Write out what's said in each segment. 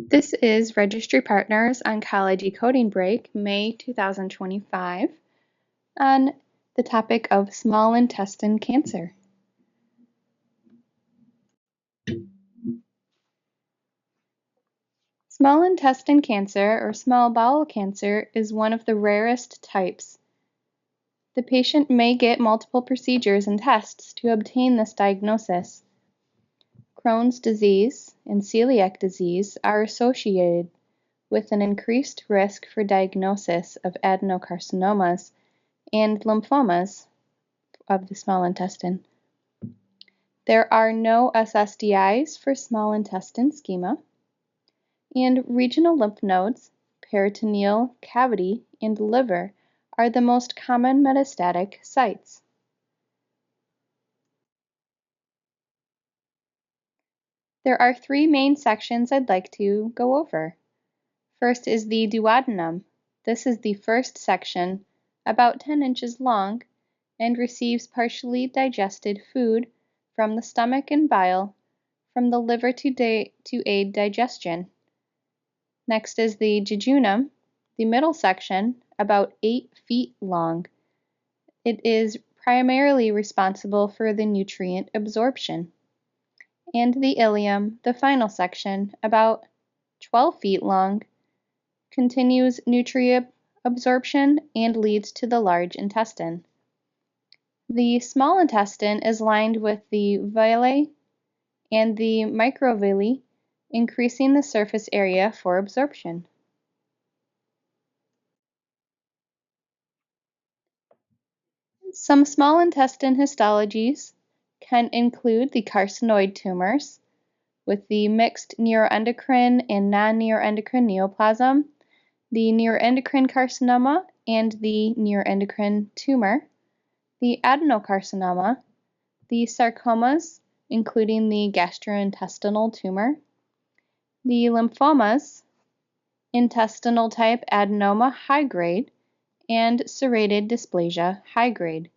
This is Registry Partners Oncology Coding Break, May 2025, on the topic of small intestine cancer. Small intestine cancer, or small bowel cancer, is one of the rarest types. The patient may get multiple procedures and tests to obtain this diagnosis. Crohn's disease and celiac disease are associated with an increased risk for diagnosis of adenocarcinomas and lymphomas of the small intestine. There are no SSDIs for small intestine schema, and regional lymph nodes, peritoneal cavity, and liver are the most common metastatic sites. There are three main sections I'd like to go over. First is the duodenum. This is the first section, about 10 inches long, and receives partially digested food from the stomach and bile from the liver to aid digestion. Next is the jejunum, the middle section, about 8 feet long. It is primarily responsible for the nutrient absorption. And the ileum, the final section, about 12 feet long, continues nutrient absorption and leads to the large intestine. The small intestine is lined with the villi and the microvilli, increasing the surface area for absorption. Some small intestine histologies can include the carcinoid tumors with the mixed neuroendocrine and non-neuroendocrine neoplasm, the neuroendocrine carcinoma and the neuroendocrine tumor, the adenocarcinoma, the sarcomas, including the gastrointestinal tumor, the lymphomas, intestinal type adenoma high grade, and serrated dysplasia high grade.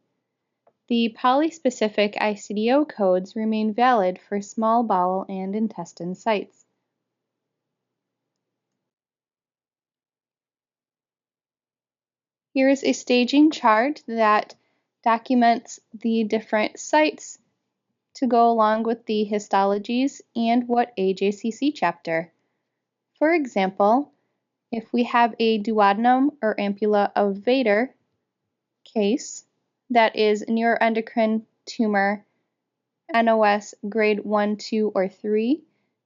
The polyspecific ICD-10 codes remain valid for small bowel and intestine sites. Here is a staging chart that documents the different sites to go along with the histologies and what AJCC chapter. For example, if we have a duodenum or ampulla of Vater case that is neuroendocrine tumor NOS grade 1, 2, or 3,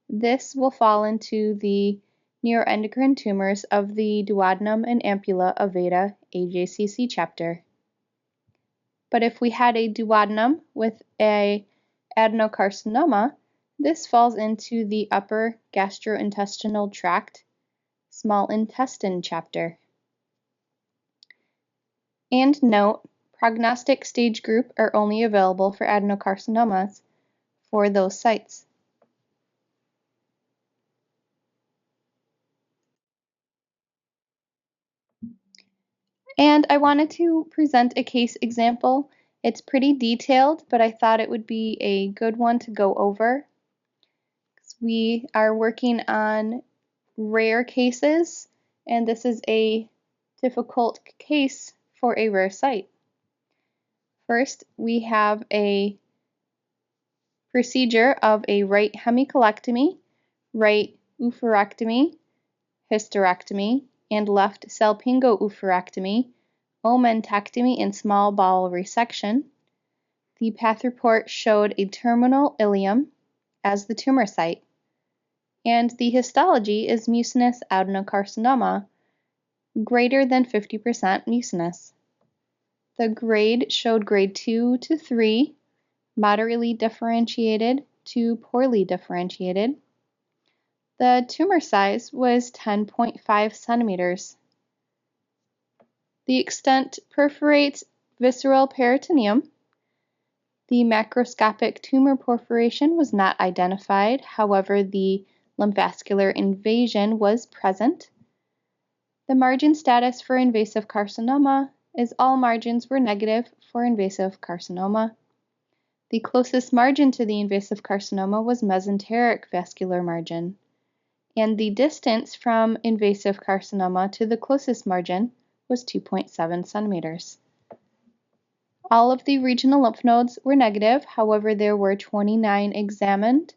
this will fall into the neuroendocrine tumors of the duodenum and ampulla of Vater AJCC chapter. But if we had a duodenum with a adenocarcinoma, this falls into the upper gastrointestinal tract, small intestine chapter. And note, prognostic stage group are only available for adenocarcinomas for those sites. And I wanted to present a case example. It's pretty detailed, but I thought it would be a good one to go over. We are working on rare cases, and this is a difficult case for a rare site. First, we have a procedure of a right hemicolectomy, right oophorectomy, hysterectomy, and left salpingo-oophorectomy, omentectomy, and small bowel resection. The path report showed a terminal ileum as the tumor site, and the histology is mucinous adenocarcinoma, greater than 50% mucinous. The grade showed grade 2 to 3, moderately differentiated to poorly differentiated. The tumor size was 10.5 centimeters. The extent perforates visceral peritoneum. The macroscopic tumor perforation was not identified, however, the lymphovascular invasion was present. The margin status for invasive carcinoma is all margins were negative for invasive carcinoma. The closest margin to the invasive carcinoma was mesenteric vascular margin. and the distance from invasive carcinoma to the closest margin was 2.7 centimeters. All of the regional lymph nodes were negative, however, there were 29 examined,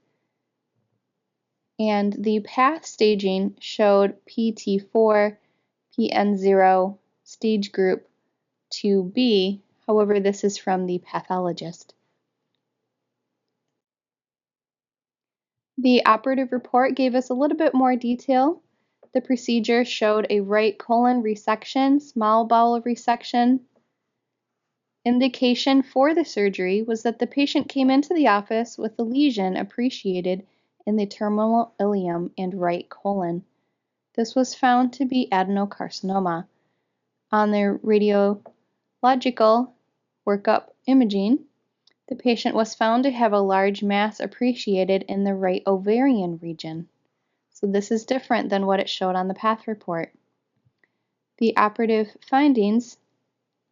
and the path staging showed PT4, PN0, stage group 2B, however, this is from the pathologist. The operative report gave us a little bit more detail. The procedure showed a right colon resection, small bowel resection. Indication for the surgery was that the patient came into the office with a lesion appreciated in the terminal ileum and right colon. This was found to be adenocarcinoma. On the radiological workup imaging, the patient was found to have a large mass appreciated in the right ovarian region. So this is different than what it showed on the path report. The operative findings: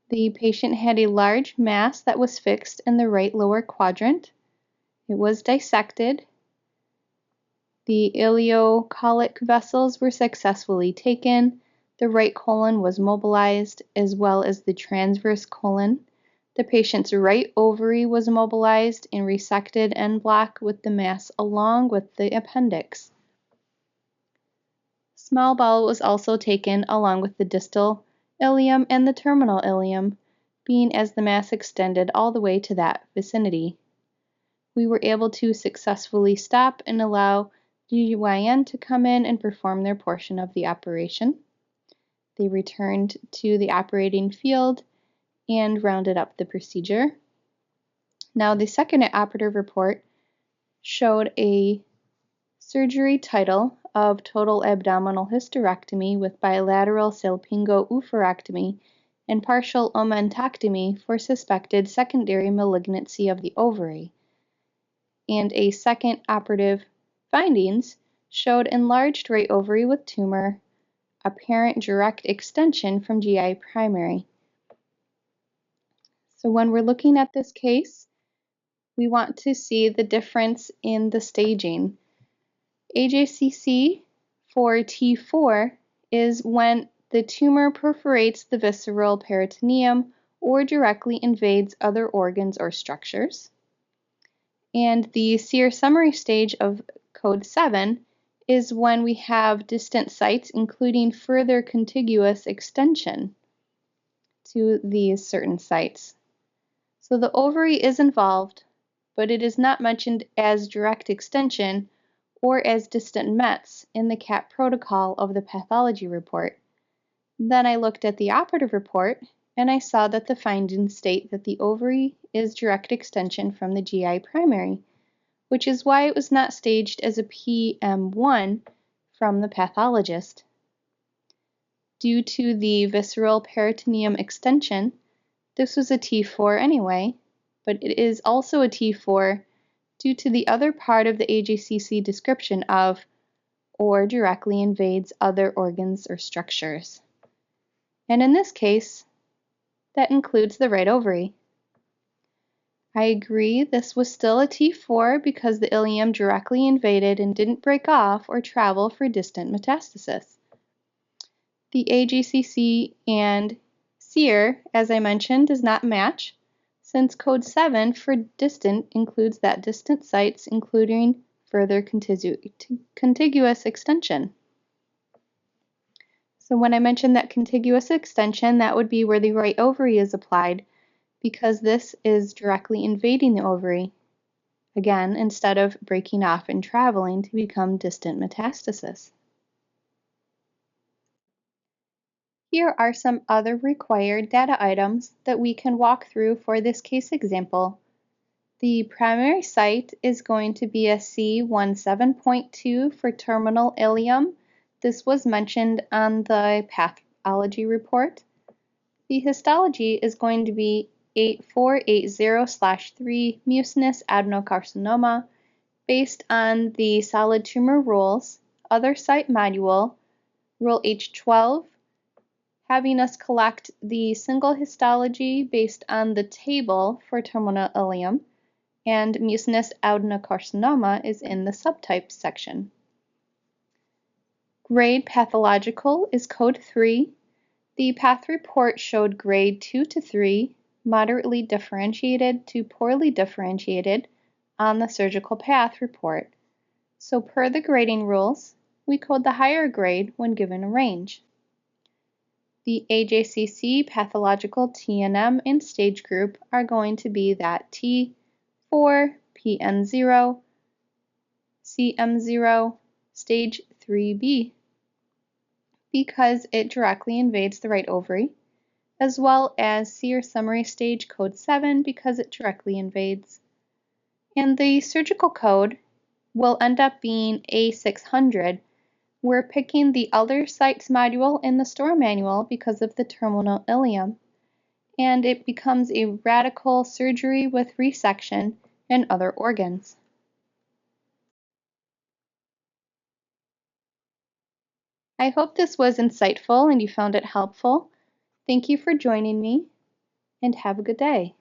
the patient had a large mass that was fixed in the right lower quadrant. It was dissected. The ileocolic vessels were successfully taken. The right colon was mobilized, as well as the transverse colon. The patient's right ovary was mobilized and resected en bloc with the mass along with the appendix. Small bowel was also taken along with the distal ileum and the terminal ileum, being as the mass extended all the way to that vicinity. We were able to successfully stop and allow GYN to come in and perform their portion of the operation. They returned to the operating field and rounded up the procedure. Now, the second operative report showed a surgery title of total abdominal hysterectomy with bilateral salpingo-oophorectomy and partial omentectomy for suspected secondary malignancy of the ovary. And a second operative findings showed enlarged right ovary with tumor, apparent direct extension from GI primary. So when we're looking at this case, we want to see the difference in the staging. AJCC for T4 is when the tumor perforates the visceral peritoneum or directly invades other organs or structures. And the SEER summary stage of code 7 is when we have distant sites, including further contiguous extension to these certain sites. So the ovary is involved, but it is not mentioned as direct extension or as distant mets in the CAP protocol of the pathology report. Then I looked at the operative report and I saw that the findings state that the ovary is direct extension from the GI primary, which is why it was not staged as a PM1 from the pathologist. Due to the visceral peritoneum extension, this was a T4 anyway, but it is also a T4 due to the other part of the AJCC description of or directly invades other organs or structures. And in this case, that includes the right ovary. I agree this was still a T4 because the ileum directly invaded and didn't break off or travel for distant metastasis. The AJCC and SEER, as I mentioned, does not match, since code 7 for distant includes that distant sites, including further contiguous extension. So when I mentioned that contiguous extension, that would be where the right ovary is applied, because this is directly invading the ovary, again, instead of breaking off and traveling to become distant metastasis. Here are some other required data items that we can walk through for this case example. The primary site is going to be a C17.2 for terminal ileum. This was mentioned on the pathology report. The histology is going to be 8480/3 mucinous adenocarcinoma based on the solid tumor rules, other site module, rule H12, having us collect the single histology based on the table for terminal ileum, and mucinous adenocarcinoma is in the subtypes section. Grade pathological is code 3. The path report showed grade 2 to 3, moderately differentiated to poorly differentiated on the surgical path report. So per the grading rules, we code the higher grade when given a range. The AJCC pathological TNM and stage group are going to be that T4, PN0, CM0, stage 3B, because it directly invades the right ovary, as well as C or summary stage code 7 because it directly invades. And the surgical code will end up being A600. We're picking the other sites module in the store manual because of the terminal ileum, and it becomes a radical surgery with resection and other organs. I hope this was insightful and you found it helpful. Thank you for joining me, and have a good day.